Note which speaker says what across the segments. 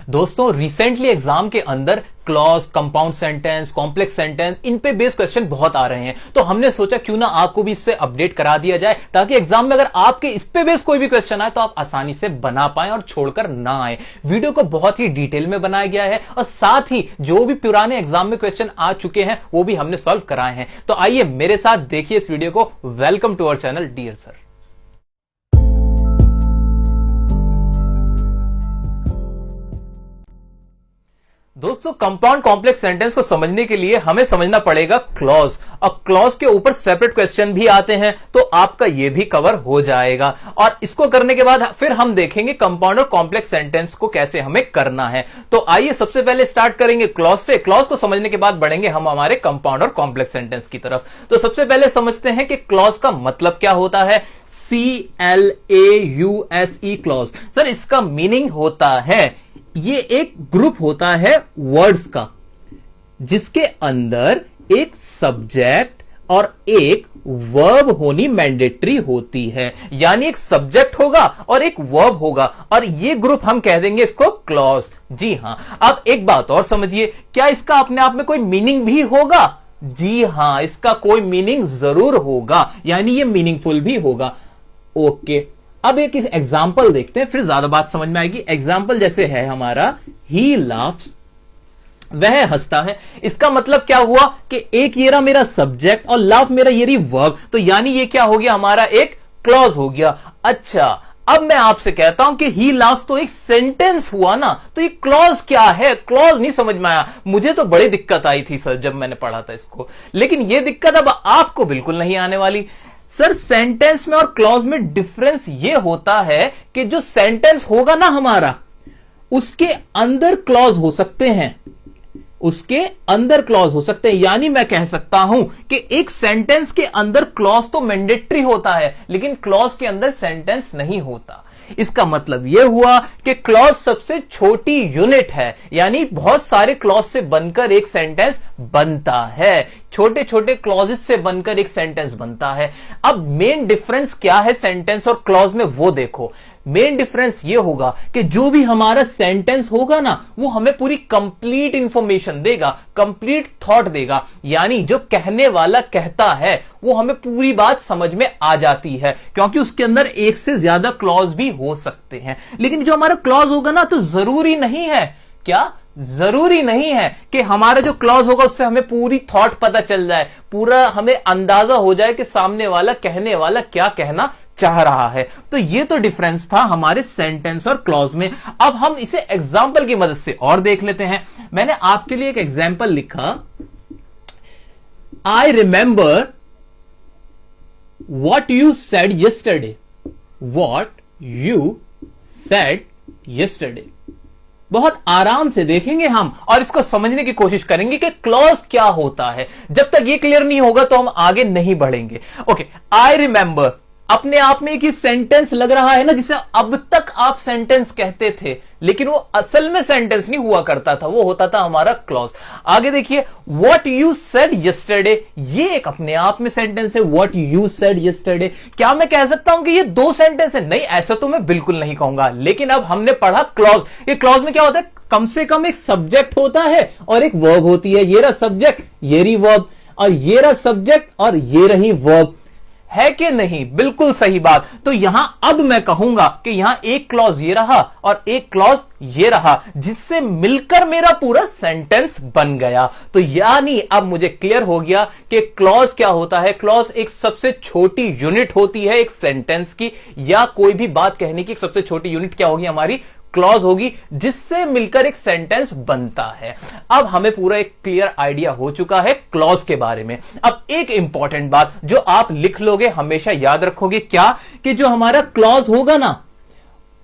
Speaker 1: दोस्तों recently exam के अंदर clause, compound sentence, complex sentence, इन पे बेस्ड क्वेश्चन बहुत आ रहे हैं। तो हमने सोचा क्यों ना आपको भी इससे अपडेट करा दिया जाए, ताकि एग्जाम में अगर आपके इस पे बेस्ड कोई भी क्वेश्चन आए तो आप आसानी से बना पाए और छोड़कर ना आए। वीडियो को बहुत ही डिटेल में बनाया गया है और साथ ही जो भी पुराने एग्जाम में क्वेश्चन आ चुके हैं वो भी हमने सॉल्व कराए हैं। तो आइए मेरे साथ देखिए इस वीडियो को। Welcome to our channel dear sir. दोस्तों कंपाउंड कॉम्प्लेक्स सेंटेंस को समझने के लिए हमें समझना पड़ेगा क्लॉज, और क्लॉज के ऊपर सेपरेट क्वेश्चन भी आते हैं, तो आपका ये भी कवर हो जाएगा। और इसको करने के बाद फिर हम देखेंगे कंपाउंड और कॉम्प्लेक्स सेंटेंस को कैसे हमें करना है। तो आइए सबसे पहले स्टार्ट करेंगे क्लॉज से। क्लॉज को समझने के बाद बढ़ेंगे हम हमारे कंपाउंड और कॉम्प्लेक्स सेंटेंस की तरफ। तो सबसे पहले समझते हैं कि क्लॉज का मतलब क्या होता है। CLAUSE clause. सर इसका मीनिंग होता है, ये एक ग्रुप होता है वर्ड्स का जिसके अंदर एक सब्जेक्ट और एक वर्ब होनी मैंडेटरी होती है। यानी एक सब्जेक्ट होगा और एक वर्ब होगा, और ये ग्रुप हम कह देंगे इसको क्लॉज। जी हां। अब एक बात और समझिए, क्या इसका अपने आप में कोई मीनिंग भी होगा? जी हां, इसका कोई मीनिंग जरूर होगा, यानी ये मीनिंगफुल भी होगा। ओके, अब एक एग्जाम्पल देखते हैं, फिर ज्यादा बात समझ में आएगी। एग्जाम्पल जैसे है हमारा, ही लाफ्स, वह हंसता है। इसका मतलब क्या हुआ कि एक ये रहा मेरा सब्जेक्ट और लाफ मेरा ये रही वर्ब, तो यानी ये क्या हो गया, हमारा एक क्लॉज हो गया। अच्छा, अब मैं आपसे कहता हूं कि ही लाफ्स तो एक सेंटेंस हुआ ना, तो ये क्लॉज क्या है? क्लॉज नहीं समझ में आया। मुझे तो बड़ी दिक्कत आई थी सर जब मैंने पढ़ा था इसको, लेकिन ये दिक्कत अब आपको बिल्कुल नहीं आने वाली। सर सेंटेंस में और क्लॉज में डिफरेंस ये होता है कि जो सेंटेंस होगा ना हमारा, उसके अंदर क्लॉज हो सकते हैं, उसके अंदर क्लॉज हो सकते हैं। यानी मैं कह सकता हूं कि एक सेंटेंस के अंदर क्लॉज तो मैंडेटरी होता है, लेकिन क्लॉज के अंदर सेंटेंस नहीं होता। इसका मतलब यह हुआ कि क्लॉज सबसे छोटी यूनिट है, यानी बहुत सारे क्लॉज से बनकर एक सेंटेंस बनता है। छोटे छोटे क्लॉजेस से बनकर एक सेंटेंस बनता है। अब मेन डिफरेंस क्या है सेंटेंस और क्लॉज में, वो देखो। मेन डिफरेंस ये होगा कि जो भी हमारा सेंटेंस होगा ना, वो हमें पूरी कंप्लीट इंफॉर्मेशन देगा, कंप्लीट थॉट देगा। यानी जो कहने वाला कहता है वो हमें पूरी बात समझ में आ जाती है, क्योंकि उसके अंदर एक से ज्यादा क्लॉज भी हो सकते हैं। लेकिन जो हमारा क्लॉज होगा ना, तो जरूरी नहीं है, क्या जरूरी नहीं है कि हमारा जो क्लॉज होगा उससे हमें पूरी थॉट पता चल जाए, पूरा हमें अंदाजा हो जाए कि सामने वाला कहने वाला क्या कहना चाह रहा है। तो ये तो डिफरेंस था हमारे सेंटेंस और क्लॉज में। अब हम इसे एग्जाम्पल की मदद से और देख लेते हैं। मैंने आपके लिए एक एग्जाम्पल लिखा, I remember what you said yesterday. What you said yesterday. बहुत आराम से देखेंगे हम और इसको समझने की कोशिश करेंगे कि क्लॉज क्या होता है। जब तक ये क्लियर नहीं होगा तो हम आगे नहीं बढ़ेंगे। ओके, आई रिमेंबर अपने आप में एक सेंटेंस लग रहा है ना, जिसे अब तक आप सेंटेंस कहते थे, लेकिन वो असल में सेंटेंस नहीं हुआ करता था, वो होता था हमारा क्लॉज। आगे देखिए, व्हाट यू सेड यस्टरडे, ये एक अपने आप में सेंटेंस है। व्हाट यू सेड यस्टरडे, क्या मैं कह सकता हूं कि ये दो सेंटेंस है? नहीं, ऐसा तो मैं बिल्कुल नहीं कहूंगा। लेकिन अब हमने पढ़ा क्लॉज। ये क्लॉज में क्या होता है, कम से कम एक सब्जेक्ट होता है और एक वर्ब होती है। ये रहा सब्जेक्ट, ये रही वर्ब, और ये रहा सब्जेक्ट और ये रही वर्ब, है कि नहीं? बिल्कुल सही बात। तो यहां अब मैं कहूंगा कि यहां एक क्लॉज ये रहा और एक क्लॉज ये रहा, जिससे मिलकर मेरा पूरा सेंटेंस बन गया। तो यानी अब मुझे क्लियर हो गया कि क्लॉज क्या होता है। क्लॉज एक सबसे छोटी यूनिट होती है एक सेंटेंस की, या कोई भी बात कहने की एक सबसे छोटी यूनिट क्या होगी, हमारी क्लॉज होगी, जिससे मिलकर एक सेंटेंस बनता है। अब हमें पूरा एक क्लियर आइडिया हो चुका है क्लॉज के बारे में। अब एक इंपॉर्टेंट बात जो आप लिख लोगे, हमेशा याद रखोगे, क्या कि जो हमारा क्लॉज होगा ना,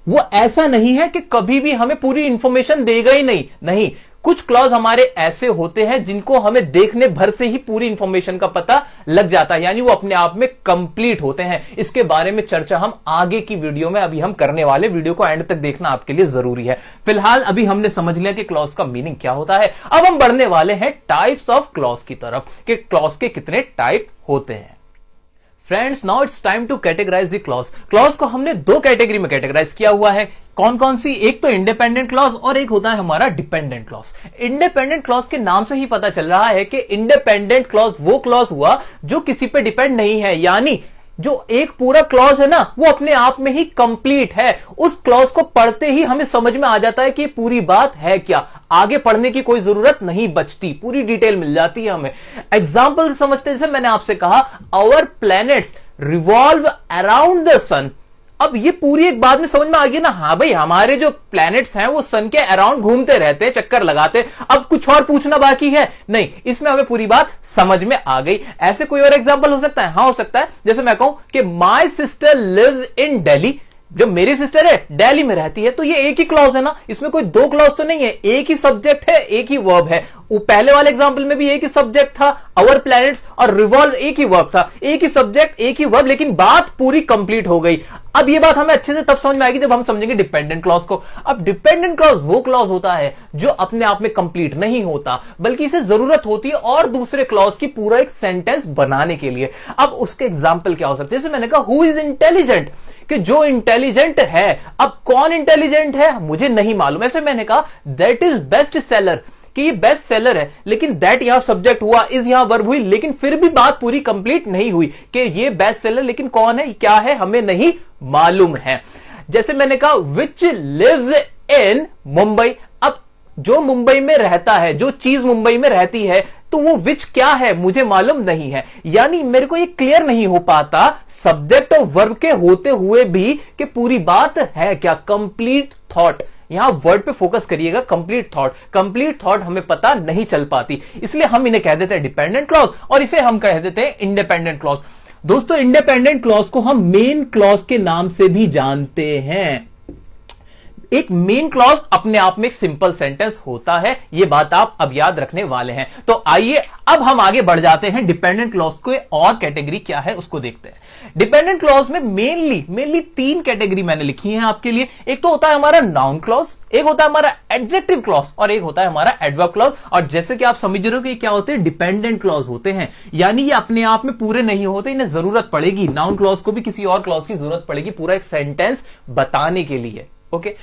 Speaker 1: वो ऐसा नहीं है कि कभी भी हमें पूरी इंफॉर्मेशन देगा ही नहीं। कुछ क्लॉज हमारे ऐसे होते हैं जिनको हमें देखने भर से ही पूरी इंफॉर्मेशन का पता लग जाता है, यानी वो अपने आप में कंप्लीट होते हैं। इसके बारे में चर्चा हम आगे की वीडियो में अभी हम करने वाले, वीडियो को एंड तक देखना आपके लिए जरूरी है। फिलहाल अभी हमने समझ लिया कि क्लॉज का मीनिंग क्या होता है। अब हम बढ़ने वाले हैं टाइप्स ऑफ क्लॉज की तरफ, कि क्लॉज के कितने टाइप होते हैं। Friends, now it's time to categorise the clause. Clause को हमने दो कैटेगरी में कैटेगराइज किया हुआ है। कौन कौन सी? एक तो इंडिपेंडेंट क्लॉज और एक होता है हमारा डिपेंडेंट क्लॉज। इंडिपेंडेंट क्लॉज के नाम से ही पता चल रहा है कि इंडिपेंडेंट क्लॉज वो क्लॉज हुआ जो किसी पे डिपेंड नहीं है, यानी जो एक पूरा क्लॉज है ना वो अपने आप में ही कंप्लीट है। उस क्लॉज को पढ़ते ही हमें समझ में आ जाता है कि पूरी बात है क्या, आगे पढ़ने की कोई जरूरत नहीं बचती, पूरी डिटेल मिल जाती है हमें। एग्जांपल से समझते हैं, जैसे मैंने आपसे कहा our planets revolve around the sun. अब ये पूरी एक बात में समझ में आ गई ना, हाँ भाई हमारे जो प्लैनेट्स हैं वो सन के अराउंड घूमते रहते हैं, चक्कर लगाते हैं। अब कुछ और पूछना बाकी है? नहीं, इसमें हमें पूरी बात समझ में आ गई। ऐसे कोई और एग्जांपल हो सकता है? हाँ हो सकता है। जैसे मैं कहूं कि my sister lives in Delhi, जो मेरी सिस्टर है दिल्ली में रहती है, तो ये एक ही क्लॉज है ना, इसमें कोई दो क्लॉज तो नहीं है, एक ही सब्जेक्ट है, एक ही वर्ब है। वो पहले वाले एग्जांपल में भी एक ही सब्जेक्ट था आवर प्लैनेट्स, और रिवॉल्व एक ही वर्ब था, एक ही सब्जेक्ट एक ही वर्ब, लेकिन बात पूरी कंप्लीट हो गई। अब ये बात हमें अच्छे से तब समझ में आएगी जब हम समझेंगे डिपेंडेंट क्लॉज को। अब डिपेंडेंट क्लॉज वो क्लॉज होता है जो अपने आप में कंप्लीट नहीं होता, बल्कि इसे जरूरत होती है और दूसरे क्लॉज की पूरा एक सेंटेंस बनाने के लिए। अब उसके एग्जाम्पल क्या हो सकते हैं? जैसे मैंने कहा हु इज इंटेलिजेंट, कि जो इंटेलिजेंट है। अब कौन इंटेलिजेंट है मुझे नहीं मालूम। ऐसे मैंने कहा दैट इज बेस्ट सेलर, कि ये बेस्ट सेलर है, लेकिन दैट यहां सब्जेक्ट हुआ, इज यहां वर्ब हुई, लेकिन फिर भी बात पूरी कंप्लीट नहीं हुई कि ये बेस्ट सेलर, लेकिन कौन है क्या है हमें नहीं मालूम है। जैसे मैंने कहा विच लिव्स इन मुंबई। अब जो मुंबई में रहता है, जो चीज मुंबई में रहती है, तो वो विच क्या है मुझे मालूम नहीं है, यानी मेरे को ये क्लियर नहीं हो पाता सब्जेक्ट और वर्ब के होते हुए भी कि पूरी बात है क्या, कंप्लीट थॉट। यहां वर्ड पे फोकस करिएगा, कंप्लीट थॉट। कंप्लीट थॉट हमें पता नहीं चल पाती, इसलिए हम इन्हें कह देते हैं डिपेंडेंट क्लॉज और इसे हम कह देते हैं इंडिपेंडेंट क्लॉज। दोस्तों इंडिपेंडेंट क्लॉज को हम मेन क्लॉज के नाम से भी जानते हैं। एक मेन क्लॉज अपने आप में एक सिंपल सेंटेंस होता है, यह बात आप अब याद रखने वाले हैं। तो आइए अब हम आगे बढ़ जाते हैं, डिपेंडेंट क्लॉज को और कैटेगरी क्या है उसको देखते हैं। डिपेंडेंट क्लॉज में मेनली तीन कैटेगरी मैंने लिखी है आपके लिए। एक तो होता है हमारा नाउन क्लॉज, एक होता है हमारा एडजेक्टिव क्लॉज और एक होता है हमारा एडवर्ब क्लॉज। और जैसे कि आप समझ रहे हो कि क्या होते हैं, डिपेंडेंट क्लॉज होते हैं, यानी ये अपने आप में पूरे नहीं होते, इन्हें जरूरत पड़ेगी, नाउन क्लॉज को भी किसी और क्लॉज की जरूरत पड़ेगी पूरा एक सेंटेंस बताने के लिए। ओके,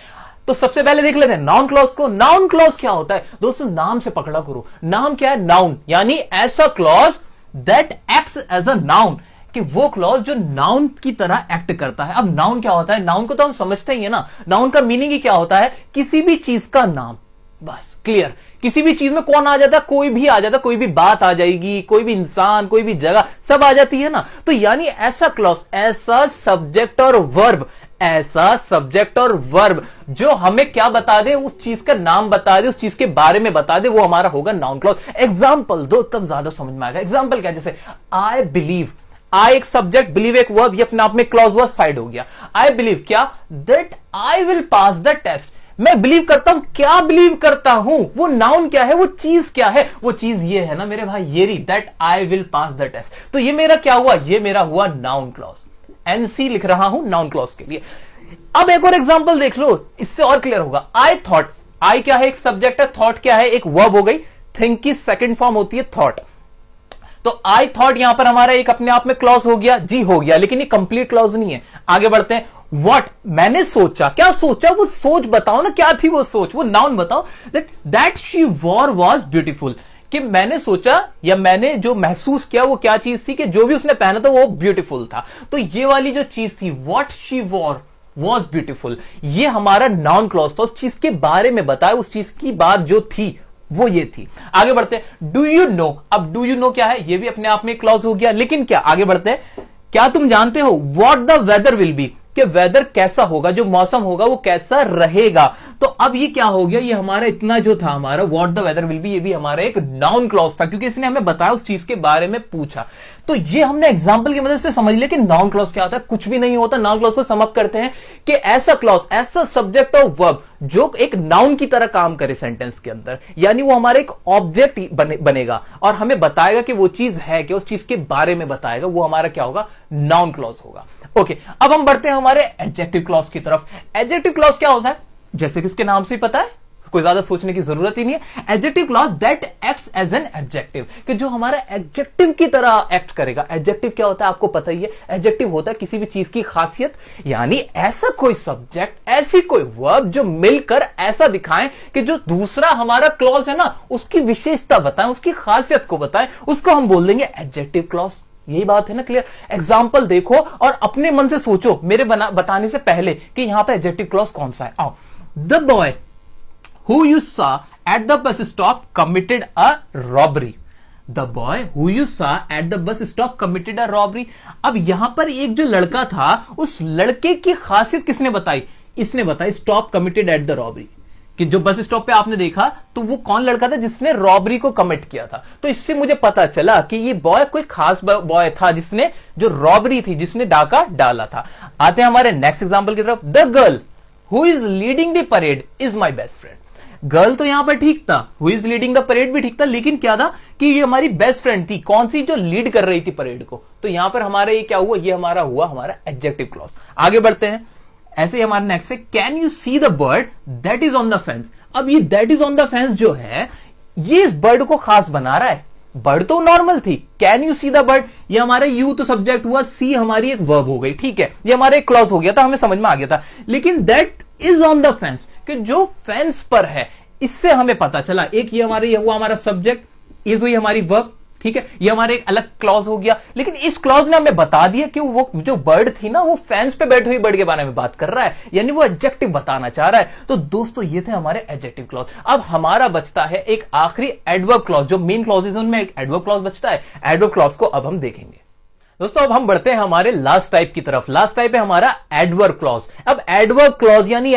Speaker 1: तो सबसे पहले देख लेते हैं नाउन क्लॉज को। नाउन क्लॉज क्या होता है दोस्तों? नाम से पकड़ा करो, नाम क्या है? नाउन, यानी ऐसा clause that acts as a noun, कि वो क्लॉज जो नाउन की तरह एक्ट करता है। अब नाउन क्या होता है? नाउन को तो हम समझते ही है ना, नाउन का मीनिंग ही क्या होता है? किसी भी चीज का नाम, बस क्लियर। किसी भी चीज में कौन आ जाता है? कोई भी आ जाता, कोई भी बात आ जाएगी, कोई भी इंसान, कोई भी जगह, सब आ जाती है ना। तो यानी ऐसा क्लॉज, ऐसा सब्जेक्ट और वर्ब, ऐसा सब्जेक्ट और वर्ब जो हमें क्या बता दे, उस चीज का नाम बता दे, उस चीज के बारे में बता दे, वो हमारा होगा नाउन क्लॉज। एग्जाम्पल दो तब ज्यादा समझ में आएगा। एग्जाम्पल क्या? जैसे आई बिलीव, आई एक सब्जेक्ट, बिलीव एक वर्ब, ये अपने आप में क्लॉज हुआ, साइड हो गया। आई बिलीव क्या? That I will pass the test. मैं बिलीव करता हूं, क्या बिलीव करता हूं? वो नाउन क्या है, वो चीज क्या है? वो चीज ये है ना मेरे भाई, ये रही, that I will pass the test. तो ये मेरा क्या हुआ? ये मेरा हुआ नाउन क्लॉज। एनसी लिख रहा हूं नाउन क्लॉज के लिए। अब एक और एग्जांपल देख लो, इससे और क्लियर होगा। आई थॉट, आई क्या है? एक सब्जेक्ट है, थॉट क्या है? एक वर्ब हो गई। थिंक की सेकंड फॉर्म होती है थॉट। तो आई थॉट यहां पर हमारा एक अपने आप में क्लॉज हो गया, जी हो गया, लेकिन ये कंप्लीट क्लॉज नहीं है। आगे बढ़ते हैं। व्हाट, मैंने सोचा, क्या सोचा? वो सोच बताओ ना, क्या थी वो सोच, वो नाउन बताओ। That she war was beautiful, कि मैंने सोचा या मैंने जो महसूस किया वो क्या चीज थी, कि जो भी उसने पहना था वो ब्यूटीफुल था। तो ये वाली जो चीज थी, what she war was beautiful, ये हमारा नाउन क्लॉज था, उस चीज के बारे में बताया, उस चीज की बात जो थी वो ये थी। आगे बढ़ते हैं। डू यू नो, अब डू यू नो क्या है? ये भी अपने आप में क्लॉज हो गया, लेकिन क्या? आगे बढ़ते हैं। क्या तुम जानते हो what the weather will be, कि वेदर कैसा होगा, जो मौसम होगा वो कैसा रहेगा। तो अब ये क्या हो गया? ये हमारा इतना जो था हमारा what the weather will be, ये भी हमारा एक नाउन क्लॉज था, क्योंकि इसने हमें बताया, उस चीज के बारे में पूछा। तो ये हमने एग्जांपल की मदद से समझ लिया कि नाउन क्लॉज क्या होता है। कुछ भी नहीं होता। नाउन क्लॉज को सम अप करते हैं कि ऐसा क्लॉज, ऐसा सब्जेक्ट और वर्ब जो एक नाउन की तरह काम करे सेंटेंस के अंदर, यानी वो हमारा एक ऑब्जेक्ट बनेगा और हमें बताएगा कि वो चीज है कि, उस चीज के बारे में बताएगा, वो हमारा क्या होगा? नाउन क्लॉज होगा। ओके, अब हम बढ़ते हैं हमारे एडजेक्टिव क्लॉज की तरफ। एडजेक्टिव क्लॉज क्या होता है? जैसे कि इसके नाम से ही पता है, कोई ज्यादा सोचने की जरूरत ही नहीं है। Adjective clause that acts as an adjective, कि जो हमारा एडजेक्टिव की तरह एक्ट करेगा। एडजेक्टिव क्या होता है आपको पता ही है, एडजेक्टिव होता है किसी भी चीज की खासियत, यानी ऐसा कोई सब्जेक्ट, ऐसी कोई वर्ब जो मिलकर ऐसा दिखाएं कि जो दूसरा हमारा क्लॉज है ना उसकी विशेषता बताएं, उसकी खासियत को बताएं, उसको हम बोल देंगे एडजेक्टिव क्लॉज। यही बात है ना, क्लियर। एग्जाम्पल देखो और अपने मन से सोचो मेरे बताने से पहले कि यहां पे एडजेक्टिव क्लॉज कौन सा है। आओ, the boy who you saw at the bus stop committed a robbery. The boy who you saw at the bus stop committed a robbery. अब यहां पर एक जो लड़का था उस लड़के की खासियत किसने बताई? इसने बताई stop committed at the robbery, कि जो बस स्टॉप पे आपने देखा तो वो कौन लड़का था जिसने रॉबरी को कमिट किया था। तो इससे मुझे पता चला कि ये बॉय कोई खास बॉय था जिसने जो रॉबरी थी, जिसने डाका डाला था। आते हैं हमारे नेक्स्ट एग्जांपल की तरफ। The girl who is leading the parade is my best friend. Girl तो यहां पर ठीक था, who is leading the parade भी ठीक था, लेकिन क्या था कि ये हमारी बेस्ट फ्रेंड थी, कौन सी, जो लीड कर रही थी परेड को। तो यहां पर हमारा ये क्या हुआ, ये हमारा एडजेक्टिव क्लॉज। आगे बढ़ते हैं, ऐसे ही हमारा नेक्स्ट है, can you see the bird that is on the fence. अब ये that is on the fence जो है ये इस बर्ड को खास बना रहा है। बर्ड तो नॉर्मल थी, can you see the bird, ये हमारा यू तो सब्जेक्ट हुआ, सी हमारी एक वर्ब हो गई, ठीक है, ये हमारा एक क्लॉज हो गया था, हमें समझ में आ गया था। लेकिन that is on the fence, कि जो फेंस पर है, इससे हमें पता चला एक ये हुआ हमारा सब्जेक्ट, इज हुई हमारी वर्ब, ठीक है, ये हमारे एक अलग क्लॉज हो गया। लेकिन इस क्लॉज ने हमें बता दिया कि वो जो बर्ड थी ना वो फेंस पे बैठी हुई बर्ड के बारे में बात कर रहा है, यानी वो एडजेक्टिव बताना चाह रहा है। तो दोस्तों ये थे हमारे एडजेक्टिव क्लॉज। अब हमारा बचता है एक आखिरी एडवर्ब क्लॉज, जो मेन क्लॉज है उनमें एक एडवर्ब क्लॉज बचता है। एडवर्ब क्लॉज को अब हम देखेंगे। दोस्तों अब हम बढ़ते हैं हमारे लास्ट टाइप की तरफ। लास्ट टाइप है हमारा एडवर्ब क्लॉज। अब एडवर्ब क्लॉज यानी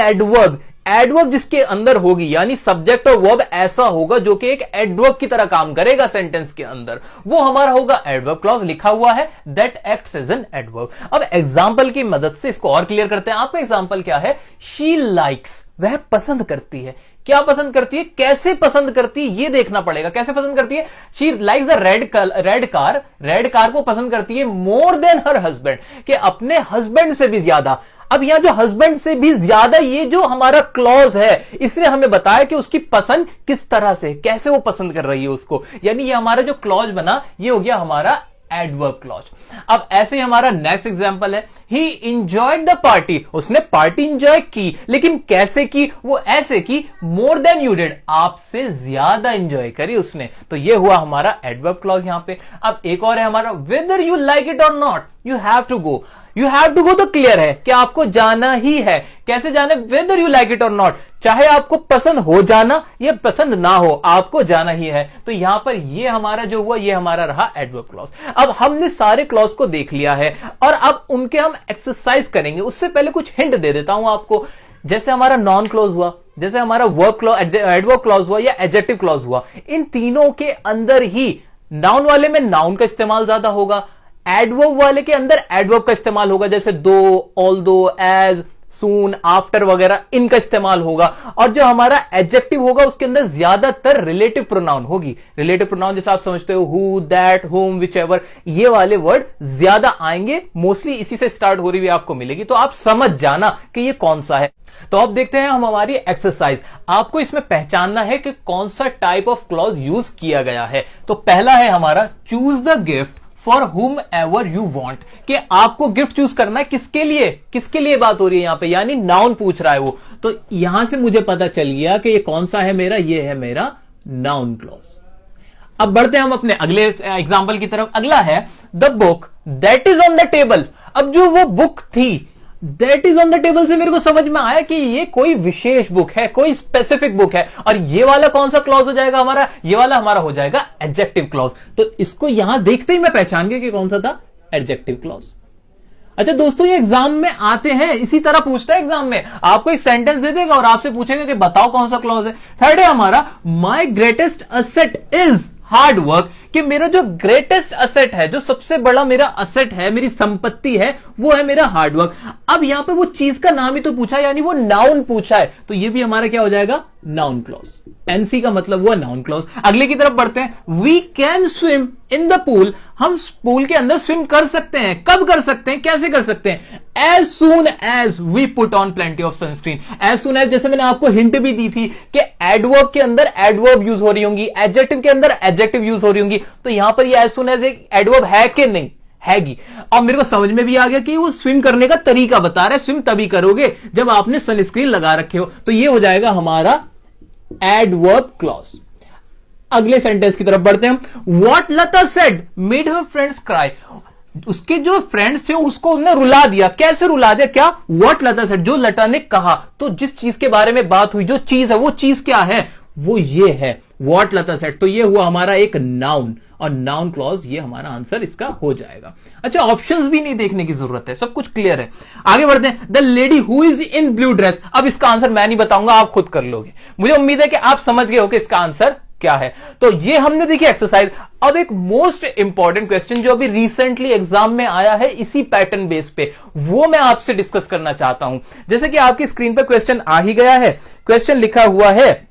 Speaker 1: एडवर्ब जिसके अंदर होगी, यानी सब्जेक्ट और वर्ब ऐसा होगा जो कि एक एडवर्ब की तरह काम करेगा सेंटेंस के अंदर, वो हमारा होगा एडवर्ब क्लॉज। लिखा हुआ है that acts as an adverb. अब एग्जांपल की मदद से इसको और क्लियर करते हैं। आपका एग्जांपल क्या है, शी लाइक्स, वह पसंद करती है। क्या पसंद करती है, कैसे पसंद करती है, ये देखना पड़ेगा। कैसे पसंद करती है, she likes the red car को पसंद करती है मोर देन हर हस्बैंड, कि अपने हस्बैंड से भी ज्यादा। अब यहां जो हस्बैंड से भी ज्यादा, ये जो हमारा क्लॉज है इसने हमें बताया कि उसकी पसंद किस तरह से, कैसे वो पसंद कर रही है उसको, यानी ये हमारा जो क्लॉज बना ये हो गया हमारा एडवर्ब क्लॉज। अब ऐसे ही हमारा नेक्स्ट एग्जांपल है, ही इंजॉयड द पार्टी, उसने पार्टी इंजॉय की, लेकिन कैसे की, वो ऐसे की, मोर देन यू डिड, आपसे ज्यादा इंजॉय करी उसने। तो ये हुआ हमारा एडवर्ब क्लॉज यहां पे। अब एक और है हमारा, whether you like it or not you have to go. You have to go तो क्लियर है कि आपको जाना ही है। कैसे जाना है, weather you like it or not, चाहे आपको पसंद हो जाना या पसंद ना हो, आपको जाना ही है। तो यहां पर ये हमारा जो हुआ ये हमारा रहा एडवर्ब क्लॉज। अब हमने सारे क्लॉज को देख लिया है और अब उनके हम एक्सरसाइज करेंगे। उससे पहले कुछ हिंट दे देता हूं आपको। जैसे हमारा नॉन क्लॉज हुआ, जैसे हमारा वर्ब क्लॉज, एडवर्ब क्लॉज हुआ या एडजेक्टिव क्लॉज हुआ, इन तीनों के अंदर ही नाउन वाले में नाउन का इस्तेमाल ज्यादा होगा, एडवर्ब वाले के अंदर एडवर्ब का इस्तेमाल होगा, जैसे दो, ऑल्दो, एज, सून, आफ्टर वगैरह इनका इस्तेमाल होगा। और जो हमारा एडजेक्टिव होगा उसके अंदर ज्यादातर रिलेटिव प्रोनाउन होगी। रिलेटिव प्रोनाउन जैसे आप समझते हो who, that, home, which ever, ये वाले वर्ड ज्यादा आएंगे। मोस्टली इसी से स्टार्ट हो रही हुई आपको मिलेगी, तो आप समझ जाना कि ये कौन सा है। तो अब देखते हैं हम हमारी एक्सरसाइज। आपको इसमें पहचानना है कि कौन सा टाइप ऑफ क्लॉज यूज किया गया है। तो पहला है हमारा, चूज द गिफ्ट फॉर हुम एवर यू वॉन्ट, कि आपको गिफ्ट चूज करना है किसके लिए, किसके लिए बात हो रही है यहां पे, यानी नाउन पूछ रहा है वो। तो यहां से मुझे पता चल गया कि ये कौन सा है मेरा, ये है मेरा नाउन क्लॉज। अब बढ़ते हैं हम अपने अगले एग्जाम्पल की तरफ। अगला है, the book that is on the table. अब जो वो बुक थी that is on the table से मेरे को समझ में आया कि ये कोई विशेष बुक है, कोई स्पेसिफिक बुक है। और ये वाला कौन सा क्लॉज हो जाएगा हमारा, ये वाला हमारा हो जाएगा एडजेक्टिव क्लॉज। तो इसको यहां देखते ही मैं पहचान गया कि कौन सा था, एडजेक्टिव क्लॉज। अच्छा दोस्तों, ये एग्जाम में आते हैं, इसी तरह पूछता है एग्जाम में, आपको एक सेंटेंस दे देगा और आपसे पूछेगा कि बताओ कौन सा क्लॉज है। थर्ड है हमारा, माई greatest asset is hard work, कि मेरा जो ग्रेटेस्ट असेट है, जो सबसे बड़ा मेरा असेट है, मेरी संपत्ति है, वो है मेरा हार्डवर्क। अब यहां पे वो चीज का नाम ही तो पूछा, यानी वो नाउन पूछा है, तो ये भी हमारा क्या हो जाएगा, नाउन क्लॉज। एनसी का मतलब हुआ नाउन क्लॉज। अगले की तरफ बढ़ते हैं। We can swim in the pool, हम पूल के अंदर स्विम कर सकते हैं। कब कर सकते हैं, कैसे कर सकते हैं? As soon as we put on plenty of sunscreen. As soon as, जैसे मैंने आपको हिंट भी दी थी कि एडवर्ब के अंदर एडवर्ब यूज हो रही होंगी, एडजेक्टिव के अंदर एडजेक्टिव यूज हो रही होंगी, तो यहां पर ये एज सून एज एक एडवर्ब है कि नहीं, हैगी। और मेरे को समझ में भी आ गया कि वो स्विम करने का तरीका बता रहा है। स्विम तभी करोगे जब आपने सनस्क्रीन लगा रखे हो, तो ये हो जाएगा हमारा एडवर्ब क्लॉज। अगले सेंटेंस की तरफ बढ़ते हैं हम। What Lata said made her friends cry, उसके जो फ्रेंड्स थे उसको उसने रुला दिया। कैसे रुला दिया? क्या? What लता said, जो लता ने कहा। तो जिस चीज के बारे में बात हुई, जो चीज है, वो चीज क्या है? वो ये है What लता said। तो ये हुआ हमारा एक नाउन, और नाउन क्लॉज ये हमारा आंसर इसका हो जाएगा। अच्छा, ऑप्शंस भी नहीं देखने की जरूरत है, सब कुछ क्लियर है। आगे बढ़ते हैं। The lady who is in blue dress, अब इसका आंसर मैं नहीं बताऊंगा, आप खुद कर लोगे। मुझे उम्मीद है कि आप समझ गए हो कि इसका आंसर क्या है। तो ये हमने देखी एक्सरसाइज। अब एक मोस्ट इंपॉर्टेंट क्वेश्चन जो अभी रिसेंटली एग्जाम में आया है इसी पैटर्न बेस पे, वो मैं आपसे डिस्कस करना चाहता हूं। जैसे कि आपकी स्क्रीन पर क्वेश्चन आ ही गया है। क्वेश्चन लिखा हुआ है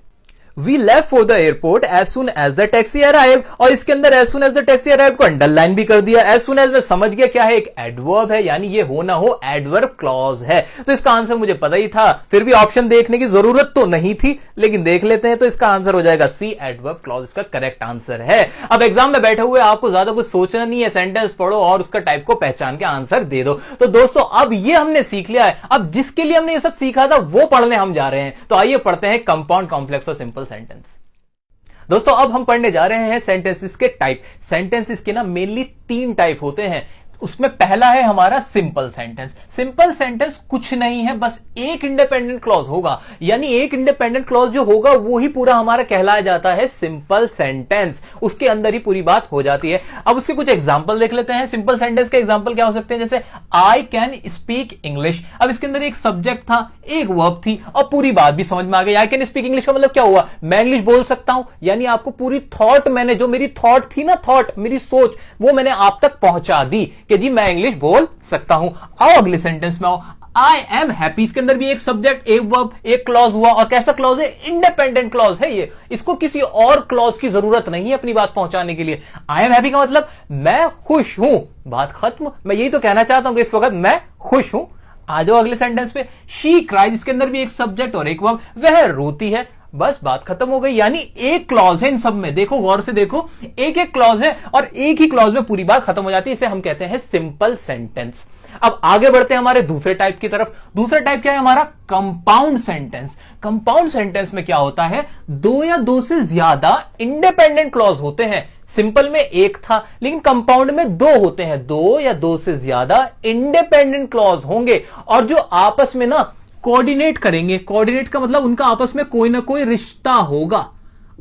Speaker 1: We left for the airport as soon as the taxi arrived, और इसके अंदर as soon as the taxi arrived को अंडरलाइन भी कर दिया। as soon as मैं समझ गया क्या है, एक एडवर्ब है, यानी ये हो ना हो एडवर्ब क्लॉज है। तो इसका आंसर मुझे पता ही था, फिर भी ऑप्शन देखने की जरूरत तो नहीं थी, लेकिन देख लेते हैं। तो इसका आंसर हो जाएगा सी, एडवर्ब क्लॉज इसका करेक्ट आंसर है। अब एग्जाम में बैठे हुए आपको ज्यादा कुछ सोचना नहीं है, सेंटेंस पढ़ो और उसका टाइप को पहचान के आंसर दे दो। तो दोस्तों अब ये हमने सीख लिया है। अब जिसके लिए हमने ये सब सीखा था वो पढ़ने हम जा रहे हैं। तो आइए पढ़ते हैं कंपाउंड, कॉम्प्लेक्स और सिंपल सेंटेंस। दोस्तों अब हम पढ़ने जा रहे हैं सेंटेंसेस के टाइप। सेंटेंसेस के ना मेनली 3 टाइप होते हैं। उसमें पहला है हमारा सिंपल सेंटेंस। सिंपल सेंटेंस कुछ नहीं है, बस एक इंडिपेंडेंट क्लॉज होगा, यानी एक इंडिपेंडेंट क्लॉज जो होगा वो ही पूरा हमारा कहलाया जाता है सिंपल सेंटेंस। उसके अंदर ही पूरी बात हो जाती है। अब उसके कुछ एग्जांपल देख लेते हैं। सिंपल सेंटेंस के एग्जांपल क्या हो सकते हैं? जैसे आई कैन स्पीक इंग्लिश। अब इसके अंदर एक सब्जेक्ट था, एक वर्ब थी, और पूरी बात भी समझ में आ गई। आई कैन स्पीक इंग्लिश का मतलब क्या हुआ? मैं इंग्लिश बोल सकता हूं, यानी आपको पूरी थॉट, मैंने जो मेरी थॉट थी ना, थॉट मेरी सोच, वो मैंने आप तक पहुंचा दी कि जी मैं इंग्लिश बोल सकता हूं। आओ अगले सेंटेंस में आओ। आई एम हैप्पी, इसके अंदर भी एक सब्जेक्ट, एक वर्ब, एक क्लॉज हुआ, और कैसा क्लॉज है? इंडिपेंडेंट क्लॉज है ये। इसको किसी और क्लॉज की जरूरत नहीं है अपनी बात पहुंचाने के लिए। आई एम हैप्पी का मतलब मैं खुश हूं, बात खत्म। मैं यही तो कहना चाहता हूं कि इस वक्त मैं खुश हूं। आ जाओ अगले सेंटेंस पे। शी क्राइज, इसके अंदर भी एक सब्जेक्ट और एक वर्ब, वह रोती है, बस बात खत्म हो गई। यानी एक क्लॉज है इन सब में, देखो गौर से देखो, एक एक क्लॉज है और एक ही क्लॉज में पूरी बात खत्म हो जाती है। इसे हम कहते हैं सिंपल सेंटेंस। अब आगे बढ़ते हैं हमारे दूसरे टाइप की तरफ। दूसरा टाइप क्या है हमारा? Compound sentence. कंपाउंड सेंटेंस में क्या होता है? 2 या 2 से ज्यादा इंडिपेंडेंट क्लॉज होते हैं। सिंपल में एक था, लेकिन कंपाउंड में 2 होते हैं। 2 या 2 से ज्यादा इंडिपेंडेंट क्लॉज होंगे और जो आपस में ना कोऑर्डिनेट करेंगे। कोऑर्डिनेट का मतलब उनका आपस में कोई ना कोई रिश्ता होगा।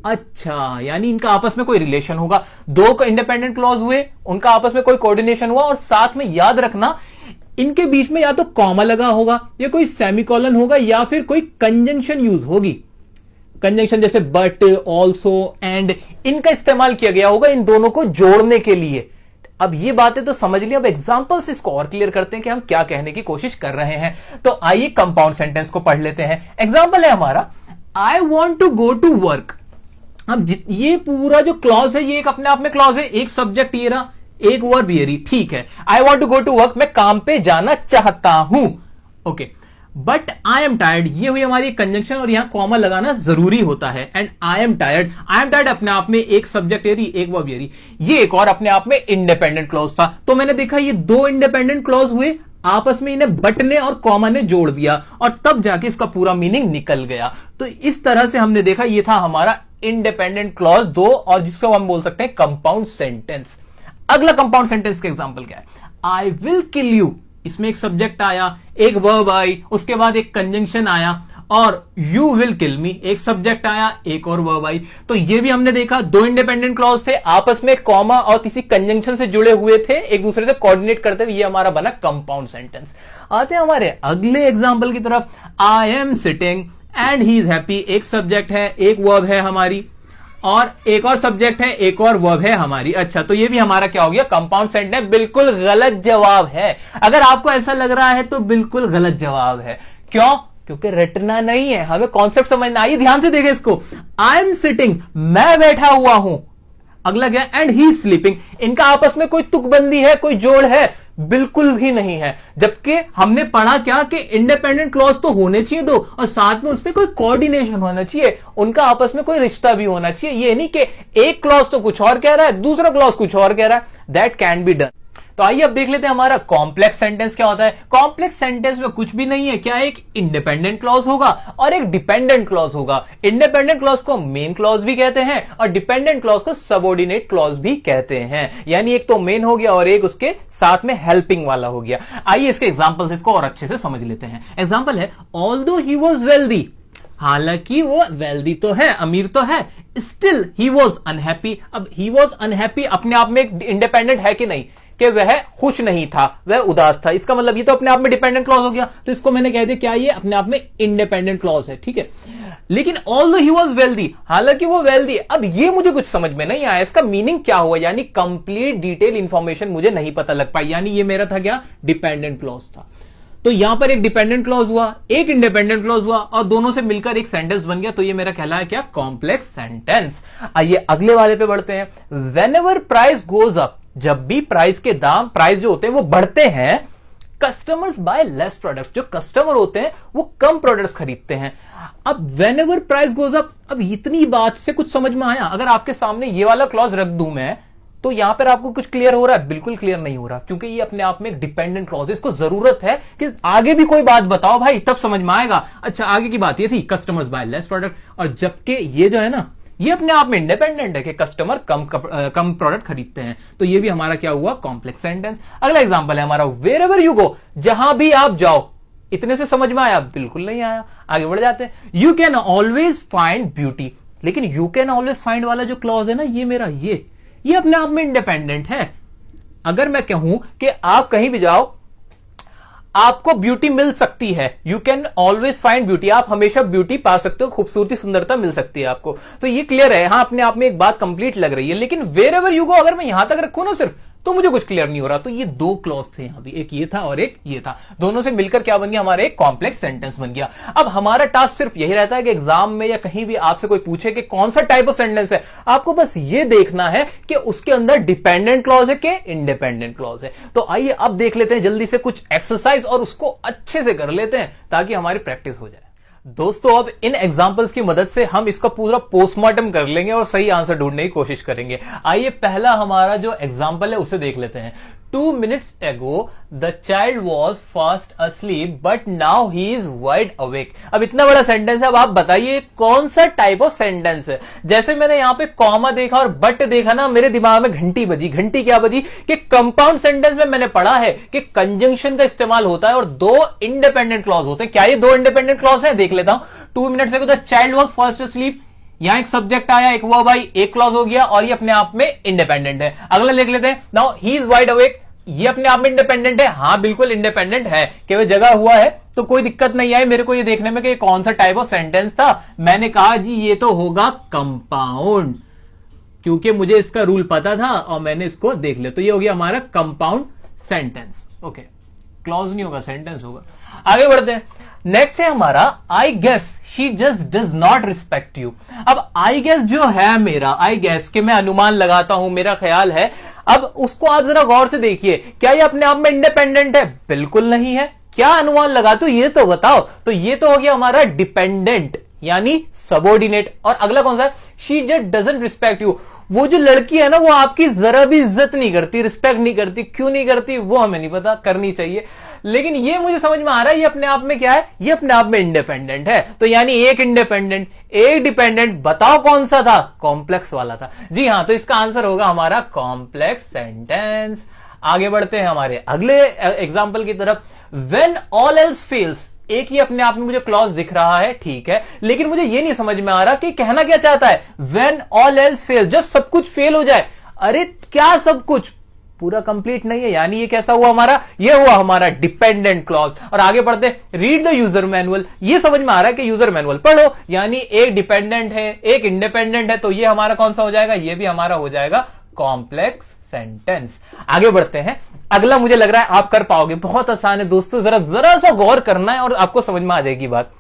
Speaker 1: अच्छा, यानी इनका आपस में कोई रिलेशन होगा। 2 इंडिपेंडेंट क्लॉज हुए, उनका आपस में कोई कोऑर्डिनेशन हुआ, और साथ में याद रखना इनके बीच में या तो कॉमा लगा होगा, या कोई सेमीकोलन होगा, या फिर कोई कंजंक्शन यूज होगी। कंजंक्शन जैसे बट, ऑल्सो, एंड, इनका इस्तेमाल किया गया होगा इन दोनों को जोड़ने के लिए। अब ये बातें तो समझ लिया, अब एग्जांपल से इसको और क्लियर करते हैं कि हम क्या कहने की कोशिश कर रहे हैं। तो आइए कंपाउंड सेंटेंस को पढ़ लेते हैं। एग्जांपल है हमारा, I want to go to work. अब ये पूरा जो क्लॉज है ये एक अपने आप में क्लॉज है, एक सब्जेक्ट ये रहा, एक वर्ब ये रही, ठीक है। I want to go to work, मैं काम पे जाना चाहता हूं, okay. But I am tired, ये हुई हमारी कंजंक्शन, और यहां कॉमा लगाना जरूरी होता है। And I am tired, I am tired अपने आप में एक सब्जेक्ट ये रही, एक वर्ब ये रही, ये एक और अपने आप में इंडिपेंडेंट क्लॉज था। तो मैंने देखा ये 2 इंडिपेंडेंट क्लॉज हुए, आपस में इन्हें बट ने और कॉमा ने जोड़ दिया, और तब जाके इसका पूरा मीनिंग निकल गया। तो इस तरह से हमने देखा ये था हमारा इंडिपेंडेंट क्लॉज 2, और जिसको हम बोल सकते हैं कंपाउंड सेंटेंस। अगला कंपाउंड सेंटेंस का एग्जांपल क्या है? आई विल किल यू, इसमें एक सब्जेक्ट आया, एक वर्ब आई, उसके बाद एक कंजंक्शन आया, और यू विल किल मी, एक सब्जेक्ट आया, एक और वर्ब आई। तो ये भी हमने देखा 2 इंडिपेंडेंट क्लॉज थे, आपस में कॉमा और किसी कंजंक्शन से जुड़े हुए थे, एक दूसरे से कोऑर्डिनेट करते हुए, ये हमारा बना कंपाउंड सेंटेंस। आते हैं हमारे अगले एग्जांपल की तरफ। I am sitting and he is happy, एक सब्जेक्ट है, एक वर्ब है हमारी, और एक और सब्जेक्ट है, एक और वर्ब है हमारी। अच्छा, तो ये भी हमारा क्या हो गया, कंपाउंड सेंटेंस। बिल्कुल गलत जवाब है। अगर आपको ऐसा लग रहा है तो बिल्कुल गलत जवाब है। क्यों? क्योंकि रटना नहीं है, हमें कॉन्सेप्ट समझना। आइए ध्यान से देखें इसको। आई एम सिटिंग, मैं बैठा हुआ हूं। अगला क्या, एंड ही स्लीपिंग। इनका आपस में कोई तुकबंदी है, कोई जोड़ है? बिल्कुल भी नहीं है। जबकि हमने पढ़ा क्या कि इंडिपेंडेंट क्लॉज तो होने चाहिए दो, और साथ में उसमें कोई कोऑर्डिनेशन होना चाहिए, उनका आपस में कोई रिश्ता भी होना चाहिए। ये नहीं कि एक क्लॉज तो कुछ और कह रहा है, दूसरा क्लॉज कुछ और कह रहा है। That can be done. तो आइए अब देख लेते हैं हमारा कॉम्प्लेक्स सेंटेंस क्या होता है। कॉम्प्लेक्स सेंटेंस में कुछ भी नहीं है। क्या, एक इंडिपेंडेंट क्लॉज होगा और एक डिपेंडेंट क्लॉज होगा। इंडिपेंडेंट क्लॉज को मेन क्लॉज भी कहते हैं और डिपेंडेंट क्लॉज को सबऑर्डिनेट क्लॉज भी कहते हैं। यानी एक तो मेन हो गया और एक उसके साथ में हेल्पिंग वाला हो गया। आइए इसके एग्जांपल्स इसको और अच्छे से समझ लेते हैं। एग्जांपल है, ऑल्दो ही वाज वेल्दी, हालांकि वो वेल्दी तो है, अमीर तो है, स्टिल ही वाज अनहैप्पी। अब ही वाज अनहैप्पी अपने आप में एक इंडिपेंडेंट है कि नहीं, कि वह खुश नहीं था, वह उदास था। इसका मतलब ये तो अपने आप में डिपेंडेंट क्लॉज हो गया। तो इसको मैंने कह दिया क्या, ये अपने आप में इंडिपेंडेंट क्लॉज है। ठीक है, लेकिन ऑल्दो ही वाज वेल्दी, हालांकि वो वेल्दी। अब ये मुझे कुछ समझ में नहीं आया, इसका मीनिंग क्या हुआ, यानी कंप्लीट डिटेल इंफॉर्मेशन मुझे नहीं पता लग पाई। यानी ये मेरा था क्या, डिपेंडेंट क्लॉज था। तो यहां पर एक डिपेंडेंट क्लॉज हुआ, एक इंडिपेंडेंट क्लॉज हुआ, और दोनों से मिलकर एक सेंटेंस बन गया। तो ये मेरा कहलाया क्या, कॉम्प्लेक्स सेंटेंस। आइए अगले वाले पे बढ़ते हैं। व्हेनेवर प्राइस गोज अप, जब भी प्राइस के दाम, प्राइस जो होते हैं वो बढ़ते हैं, कस्टमर्स बाय लेस प्रोडक्ट्स, जो कस्टमर होते हैं वो कम प्रोडक्ट्स खरीदते हैं। अब व्हेनेवर प्राइस गोज अप, अब इतनी बात से कुछ समझ में आया? अगर आपके सामने ये वाला क्लॉज रख दूं मैं, तो यहां पर आपको कुछ क्लियर हो रहा है? बिल्कुल क्लियर नहीं हो रहा, क्योंकि ये अपने आप में एक डिपेंडेंट क्लॉज है। इसको जरूरत है कि आगे भी कोई बात बताओ भाई, तब समझ में आएगा। अच्छा, आगे की बात ये थी कस्टमर्स बाय लेस प्रोडक्ट, और जबकि ये जो है ना, ये अपने आप में इंडिपेंडेंट है कि कस्टमर कम प्रोडक्ट खरीदते हैं। तो ये भी हमारा क्या हुआ, कॉम्प्लेक्स सेंटेंस। अगला एग्जांपल है हमारा, वेयरएवर यू गो, जहां भी आप जाओ। इतने से समझ में आया? बिल्कुल नहीं आया। आगे बढ़ जाते हैं। You can always find beauty, लेकिन यू कैन ऑलवेज फाइंड वाला जो क्लॉज है ना, ये मेरा ये अपने आप में इंडिपेंडेंट है। अगर मैं कहूं कि आप कहीं भी जाओ आपको ब्यूटी मिल सकती है, you can always find beauty, आप हमेशा ब्यूटी पा सकते हो, खूबसूरती सुंदरता मिल सकती है आपको। तो ये क्लियर है, हाँ अपने आप में एक बात कंप्लीट लग रही है। लेकिन वेयरएवर यू गो अगर मैं यहां तक रखूं ना सिर्फ, तो मुझे कुछ क्लियर नहीं हो रहा। तो ये दो क्लॉज थे यहां भी, एक ये था और एक ये था, दोनों से मिलकर क्या बन गया, हमारा एक कॉम्प्लेक्स सेंटेंस बन गया। अब हमारा टास्क सिर्फ यही रहता है कि एग्जाम में या कहीं भी आपसे कोई पूछे कि कौन सा टाइप ऑफ सेंटेंस है, आपको बस ये देखना है कि उसके अंदर डिपेंडेंट क्लॉज है कि इंडिपेंडेंट क्लॉज है। तो आइए अब देख लेते हैं जल्दी से कुछ एक्सरसाइज और उसको अच्छे से कर लेते हैं ताकि हमारी प्रैक्टिस हो जाए। दोस्तों अब इन एग्जाम्पल्स की मदद से हम इसका पूरा पोस्टमार्टम कर लेंगे और सही आंसर ढूंढने की कोशिश करेंगे। आइए पहला हमारा जो एग्जाम्पल है उसे देख लेते हैं। 2 minutes ago the child was fast asleep but now he is wide awake। अब इतना बड़ा सेंटेंस है, अब आप बताइए कौन सा टाइप ऑफ सेंटेंस है। जैसे मैंने यहां पे कॉमा देखा और बट देखा ना, मेरे दिमाग में घंटी बजी। घंटी क्या बजी कि कंपाउंड सेंटेंस में मैंने पढ़ा है कि कंजंक्शन का इस्तेमाल होता है और दो इंडिपेंडेंट क्लॉज होते हैं। क्या ये दो इंडिपेंडेंट क्लॉज है? देख लेता हूं। 2 minutes ago the child was fast asleep, यहां एक सब्जेक्ट आया, एक वर्ब आई, एक क्लॉज हो गया और ये अपने आप में इंडिपेंडेंट है। अगला लिख लेते हैं, now he is wide awake, ये अपने आप में इंडिपेंडेंट है। हाँ बिल्कुल इंडिपेंडेंट है, केवल जगह हुआ है तो कोई दिक्कत नहीं आई मेरे को ये देखने में कि कौन सा टाइप ऑफ सेंटेंस था। मैंने कहा जी ये तो होगा कंपाउंड, क्योंकि मुझे इसका रूल पता था और मैंने इसको देख लिया। तो ये हो गया हमारा कंपाउंड सेंटेंस। ओके, क्लॉज नहीं होगा, सेंटेंस होगा। आगे बढ़ते हैं। नेक्स्ट है हमारा, I guess she just does not respect you. अब आई गेस जो है मेरा, आई गेस के मैं अनुमान लगाता हूं, मेरा ख्याल है। अब उसको आप जरा गौर से देखिए, क्या ये अपने आप में इंडिपेंडेंट है? बिल्कुल नहीं है। क्या अनुमान लगाते हो ये तो बताओ। तो ये तो हो गया हमारा डिपेंडेंट यानी सबऑर्डिनेट। और अगला कौन सा? She just doesn't respect you. वो जो लड़की है ना वो आपकी जरा भी इज्जत नहीं करती, रिस्पेक्ट नहीं करती। क्यों नहीं करती वो हमें नहीं पता, करनी चाहिए। लेकिन ये मुझे समझ में आ रहा है ये अपने आप में क्या है, ये अपने आप में इंडिपेंडेंट है। तो यानी एक इंडिपेंडेंट एक डिपेंडेंट, बताओ कौन सा था? कॉम्प्लेक्स वाला था। जी हाँ, तो इसका आंसर होगा हमारा कॉम्प्लेक्स सेंटेंस। आगे बढ़ते हैं हमारे अगले एग्जाम्पल की तरफ। व्हेन ऑल एल्स फेल्स, एक ही अपने आप में मुझे क्लॉज दिख रहा है, ठीक है, लेकिन मुझे ये नहीं समझ में आ रहा कि कहना क्या चाहता है। व्हेन ऑल एल्स फेल्स, जब सब कुछ फेल हो जाए। अरे क्या सब कुछ? पूरा कंप्लीट नहीं है, यानी ये कैसा हुआ हमारा, ये हुआ हमारा डिपेंडेंट क्लॉज। और आगे बढ़ते, रीड द यूजर मैनुअल, ये समझ में आ रहा है कि यूजर मैनुअल पढ़ो, यानी एक डिपेंडेंट है एक इंडिपेंडेंट है, तो ये हमारा कौन सा हो जाएगा, ये भी हमारा हो जाएगा कॉम्प्लेक्स सेंटेंस। आगे बढ़ते हैं, अगला मुझे लग रहा है आप कर पाओगे, बहुत आसान है दोस्तों, जरा सा गौर करना है और आपको समझ में आ जाएगी बात।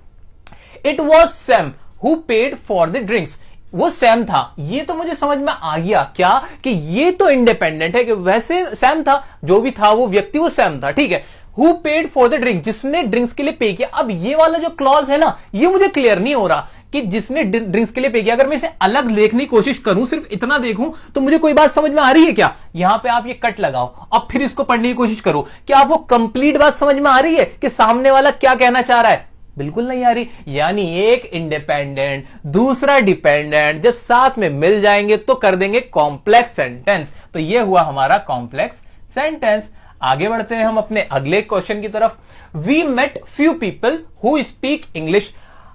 Speaker 1: It was Sam who paid for the drinks, वो सैम था, ये तो मुझे समझ में आ गया क्या कि ये तो इंडिपेंडेंट है, कि वैसे सैम था, जो भी था वो व्यक्ति वो सैम था, ठीक है। Who paid for the drink, जिसने ड्रिंक्स के लिए पे किया। अब ये वाला जो क्लॉज है ना, ये मुझे क्लियर नहीं हो रहा कि जिसने ड्रिंक्स के लिए पे किया। अगर मैं इसे अलग देखने की कोशिश करूं, सिर्फ इतना देखूं, तो मुझे कोई बात समझ में आ रही है क्या। यहां पे आप ये कट लगाओ, अब फिर इसको पढ़ने की कोशिश करो, क्या आपको कंप्लीट बात समझ में आ रही है कि सामने वाला क्या कहना चाह रहा है। बिल्कुल नहीं आ रही, यानी एक इंडिपेंडेंट दूसरा डिपेंडेंट जब साथ में मिल जाएंगे तो कर देंगे कॉम्प्लेक्स सेंटेंस। तो ये हुआ हमारा कॉम्प्लेक्स सेंटेंस। आगे बढ़ते हैं हम अपने अगले क्वेश्चन की तरफ। We met few people who speak English,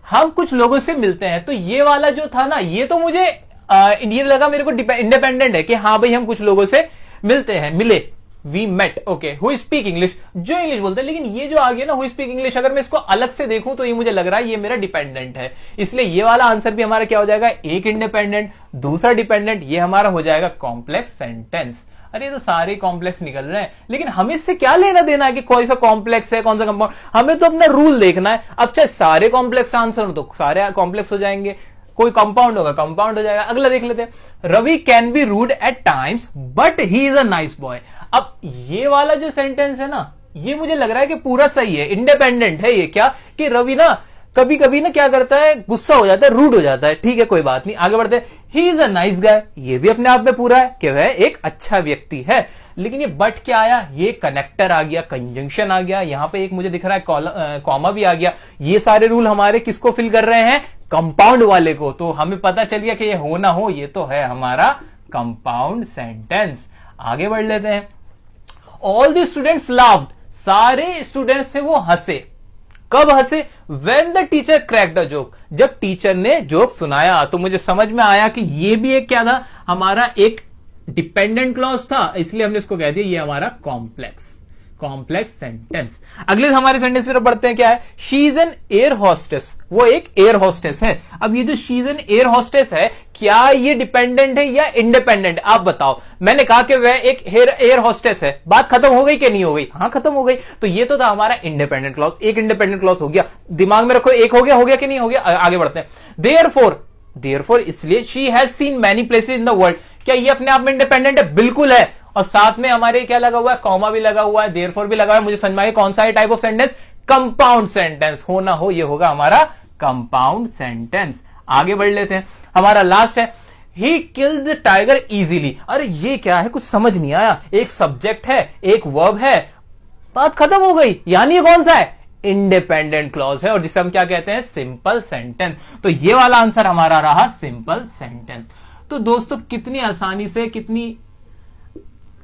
Speaker 1: हम कुछ लोगों से मिलते हैं। तो ये वाला जो था ना, ये तो मुझे ये लगा मेरे को इंडिपेंडेंट है कि हाँ भाई हम कुछ लोगों से मिलते हैं, मिले, we met, okay, who speak English, जो इंग्लिश बोलते हैं। लेकिन ये जो आ गया ना हु स्पीक इंग्लिश, अगर मैं इसको अलग से देखूं तो ये मुझे लग रहा है ये मेरा डिपेंडेंट है, इसलिए ये वाला आंसर भी हमारा क्या हो जाएगा, एक इंडिपेंडेंट दूसरा डिपेंडेंट, ये हमारा हो जाएगा कॉम्प्लेक्स सेंटेंस। अरे तो सारे कॉम्प्लेक्स निकल रहे हैं, लेकिन हमें इससे क्या लेना देना है कि कौन सा कॉम्प्लेक्स है कौन सा कंपाउंड, हमें तो अपना रूल देखना है। अब चाहे सारे कॉम्प्लेक्स आंसर हो तो सारे कॉम्प्लेक्स हो जाएंगे, कोई कंपाउंड होगा कंपाउंड हो जाएगा। अगला देख लेते हैं, Ravi can be rude at times but he is a nice boy. अब ये वाला जो सेंटेंस है ना, ये मुझे लग रहा है कि पूरा सही है, इंडिपेंडेंट है ये, क्या कि रवि ना कभी कभी ना क्या करता है, गुस्सा हो जाता है, रूड हो जाता है, ठीक है कोई बात नहीं। आगे बढ़ते हैं, ही इज अ नाइस गाय, ये भी अपने आप में पूरा है कि वह एक अच्छा व्यक्ति है। लेकिन ये बट क्या आया, ये कनेक्टर आ गया, कंजंक्शन आ गया, यहां पे एक मुझे दिख रहा है कॉमा भी आ गया। ये सारे रूल हमारे किसको फिल कर रहे हैं, कंपाउंड वाले को। तो हमें पता चल गया कि ये हो ना हो, ये तो है हमारा कंपाउंड सेंटेंस। आगे बढ़ लेते हैं, ऑल द स्टूडेंट्स लाफ्ड, सारे स्टूडेंट्स थे वो हंसे। कब हंसे, when the teacher cracked the joke, जब टीचर ने जोक सुनाया। तो मुझे समझ में आया कि ये भी एक क्या था, हमारा एक डिपेंडेंट क्लॉज था, इसलिए हमने इसको कह दिया ये हमारा कॉम्प्लेक्स सेंटेंस। अगले हमारे सेंटेंस की तरफ बढ़ते हैं, क्या है, she is an air hostess, वो एक एयर होस्टेस है। अब ये जो she is an air hostess है, क्या ये डिपेंडेंट है या इंडिपेंडेंट, आप बताओ। मैंने कहा कि वह एक एयर होस्टेस है, बात खत्म हो गई कि नहीं हो गई, हाँ खत्म हो गई। तो ये तो था हमारा इंडिपेंडेंट क्लॉज, एक इंडिपेंडेंट क्लॉज हो गया, दिमाग में रखो, एक हो गया कि नहीं हो गया। आगे बढ़ते हैं, देयरफॉर इसलिए, she has seen many places in the world, क्या ये अपने आप में इंडिपेंडेंट है, बिल्कुल है। और साथ में हमारे क्या लगा हुआ है, कॉमा भी लगा हुआ है, देयरफॉर भी लगा हुआ है। मुझे समझ में आया कौन सा है type of sentence, compound sentence. हो ना हो ये होगा हमारा कंपाउंड सेंटेंस। आगे बढ़ लेते हैं, हमारा लास्ट है, he killed the tiger easily. अरे ये क्या है, कुछ समझ नहीं आया, एक सब्जेक्ट है एक वर्ब है, बात खत्म हो गई, यानी ये कौन सा है, इंडिपेंडेंट क्लॉज है, और जिसे हम क्या कहते हैं, सिंपल सेंटेंस। तो ये वाला आंसर हमारा रहा सिंपल सेंटेंस। तो दोस्तों कितनी आसानी से, कितनी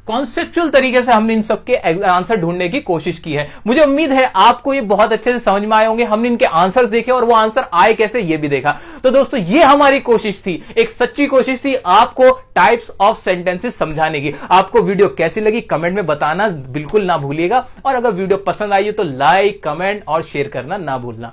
Speaker 1: कॉन्सेप्चुअल तरीके से हमने इन सबके आंसर ढूंढने की कोशिश की है। मुझे उम्मीद है आपको ये बहुत अच्छे से समझ में आए होंगे। हमने इनके आंसर देखे और वो आंसर आए कैसे ये भी देखा। तो दोस्तों ये हमारी कोशिश थी, एक सच्ची कोशिश थी आपको टाइप्स ऑफ सेंटेंसेस समझाने की। आपको वीडियो कैसी लगी कमेंट में बताना बिल्कुल ना भूलिएगा, और अगर वीडियो पसंद आई हो तो लाइक, कमेंट और शेयर करना ना भूलना।